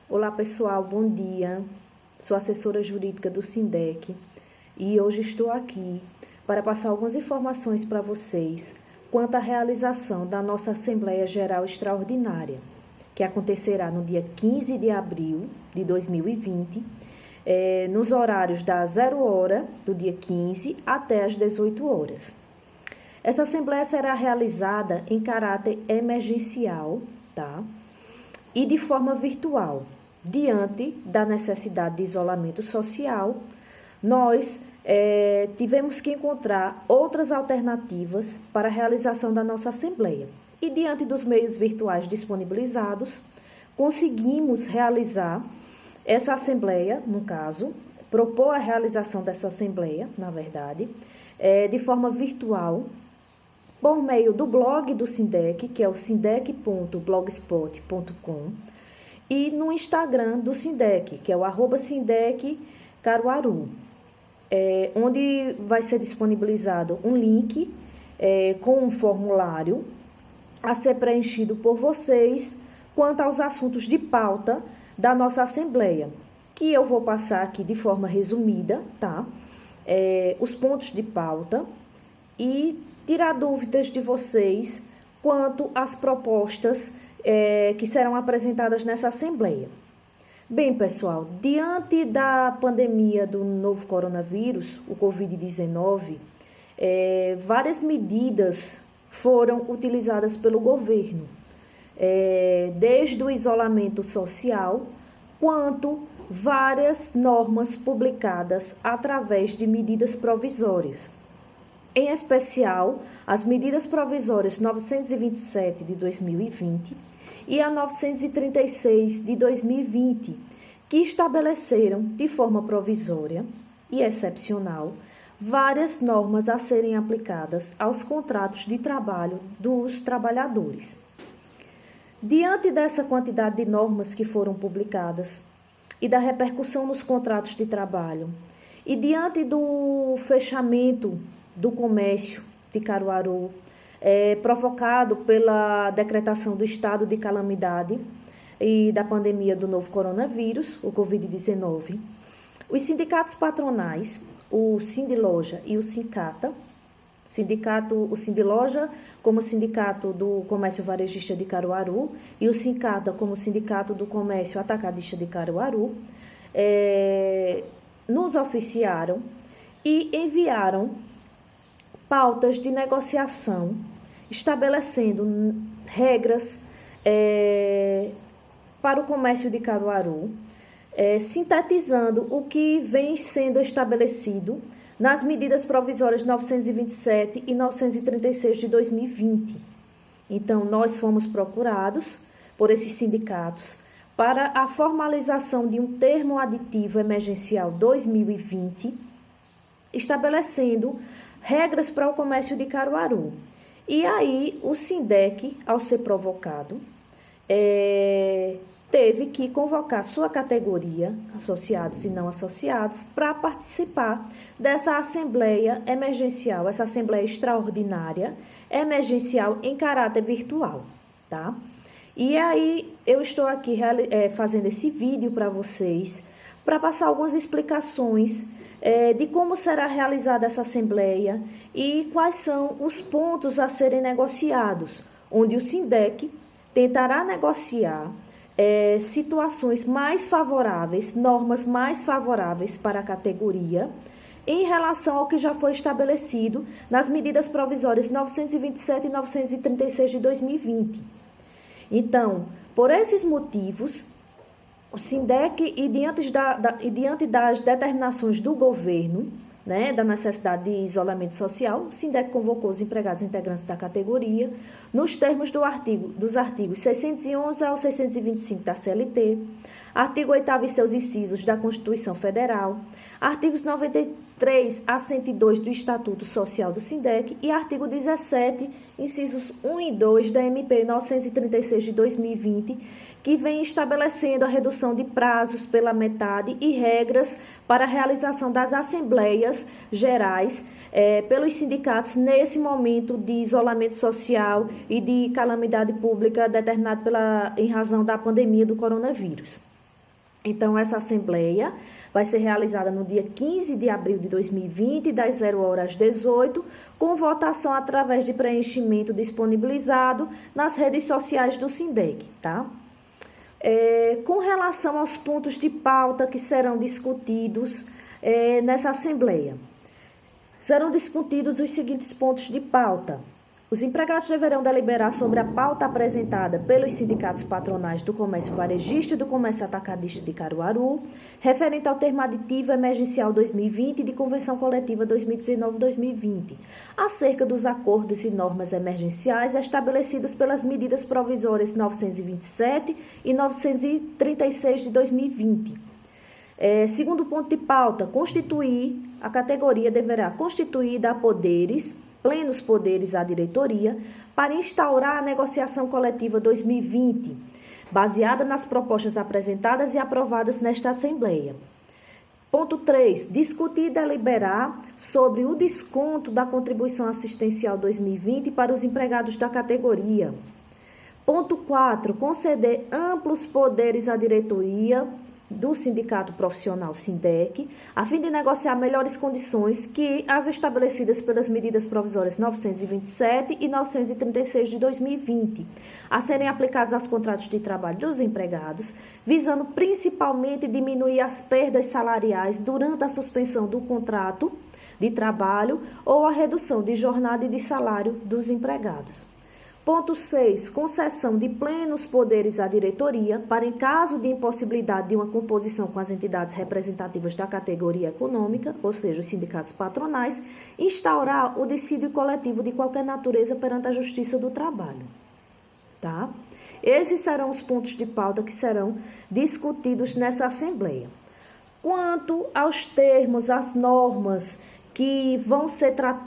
Olá pessoal, bom dia. Sou assessora jurídica do SINDEC e hoje estou aqui para passar algumas informações para vocês quanto à realização da nossa Assembleia Geral Extraordinária, que acontecerá no dia 15 de abril de 2020, nos horários das 0 hora do dia 15 até as 18 horas. Essa Assembleia será realizada em caráter emergencial, tá? E de forma virtual. Diante da necessidade de isolamento social, nós tivemos que encontrar outras alternativas para a realização da nossa Assembleia. E diante dos meios virtuais disponibilizados, conseguimos realizar essa Assembleia, no caso, propor a realização dessa Assembleia, na verdade, de forma virtual, por meio do blog do SINDEC, que é o sindec.blogspot.com, e no Instagram do SINDEC, que é o @SINDEC Caruaru, onde vai ser disponibilizado um link com um formulário a ser preenchido por vocês quanto aos assuntos de pauta da nossa Assembleia, que eu vou passar aqui de forma resumida, tá? Os pontos de pauta e tirar dúvidas de vocês quanto às propostas que serão apresentadas nessa Assembleia. Bem, pessoal, diante da pandemia do novo coronavírus, o Covid-19, várias medidas foram utilizadas pelo governo, desde o isolamento social, quanto várias normas publicadas através de medidas provisórias. Em especial, as medidas provisórias 927 de 2020 e a 936 de 2020, que estabeleceram de forma provisória e excepcional várias normas a serem aplicadas aos contratos de trabalho dos trabalhadores. Diante dessa quantidade de normas que foram publicadas e da repercussão nos contratos de trabalho, e diante do fechamento do comércio de Caruaru, provocado pela decretação do estado de calamidade e da pandemia do novo coronavírus, o Covid-19, os sindicatos patronais, o Sindiloja e o Sincata, o Sindiloja como Sindicato do Comércio Varejista de Caruaru e o Sincata como Sindicato do Comércio Atacadista de Caruaru, nos oficiaram e enviaram pautas de negociação, estabelecendo regras para o comércio de Caruaru, sintetizando o que vem sendo estabelecido nas medidas provisórias 927 e 936 de 2020. Então, nós fomos procurados por esses sindicatos para a formalização de um termo aditivo emergencial 2020, estabelecendo regras para o comércio de Caruaru. E aí, o SINDEC, ao ser provocado, teve que convocar sua categoria, associados e não associados, para participar dessa Assembleia Emergencial, essa Assembleia Extraordinária, emergencial em caráter virtual, tá? E aí, eu estou aqui fazendo esse vídeo para vocês, para passar algumas explicações de como será realizada essa Assembleia e quais são os pontos a serem negociados, onde o SINDEC tentará negociar situações mais favoráveis, normas mais favoráveis para a categoria, em relação ao que já foi estabelecido nas medidas provisórias 927 e 936 de 2020. Então, por esses motivos, o SINDEC, e diante das determinações do governo, né, da necessidade de isolamento social, o SINDEC convocou os empregados integrantes da categoria nos termos dos artigos 611 ao 625 da CLT, artigo 8º e seus incisos da Constituição Federal, artigos 93 a 102 do Estatuto Social do SINDEC e artigo 17, incisos 1 e 2 da MP 936 de 2020, que vem estabelecendo a redução de prazos pela metade e regras para a realização das assembleias gerais pelos sindicatos nesse momento de isolamento social e de calamidade pública determinado em razão da pandemia do coronavírus. Então, essa assembleia vai ser realizada no dia 15 de abril de 2020, das 0 horas às 18, com votação através de preenchimento disponibilizado nas redes sociais do SINDEC, tá? Com relação aos pontos de pauta que serão discutidos nessa assembleia, serão discutidos os seguintes pontos de pauta. Os empregados deverão deliberar sobre a pauta apresentada pelos sindicatos patronais do comércio varejista e do comércio atacadista de Caruaru, referente ao termo aditivo emergencial 2020 e de convenção coletiva 2019-2020, acerca dos acordos e normas emergenciais estabelecidos pelas medidas provisórias 927 e 936 de 2020. Segundo ponto de pauta, a categoria deverá constituir e dar plenos poderes à diretoria para instaurar a negociação coletiva 2020, baseada nas propostas apresentadas e aprovadas nesta Assembleia. Ponto 3. Discutir e deliberar sobre o desconto da contribuição assistencial 2020 para os empregados da categoria. Ponto 4. Conceder amplos poderes à diretoria do Sindicato Profissional SINDEC, a fim de negociar melhores condições que as estabelecidas pelas medidas provisórias 927 e 936 de 2020, a serem aplicadas aos contratos de trabalho dos empregados, visando principalmente diminuir as perdas salariais durante a suspensão do contrato de trabalho ou a redução de jornada e de salário dos empregados. Ponto 6. Concessão de plenos poderes à diretoria para, em caso de impossibilidade de uma composição com as entidades representativas da categoria econômica, ou seja, os sindicatos patronais, instaurar o dissídio coletivo de qualquer natureza perante a Justiça do Trabalho. Tá? Esses serão os pontos de pauta que serão discutidos nessa Assembleia. Quanto aos termos, às normas que vão ser tratadas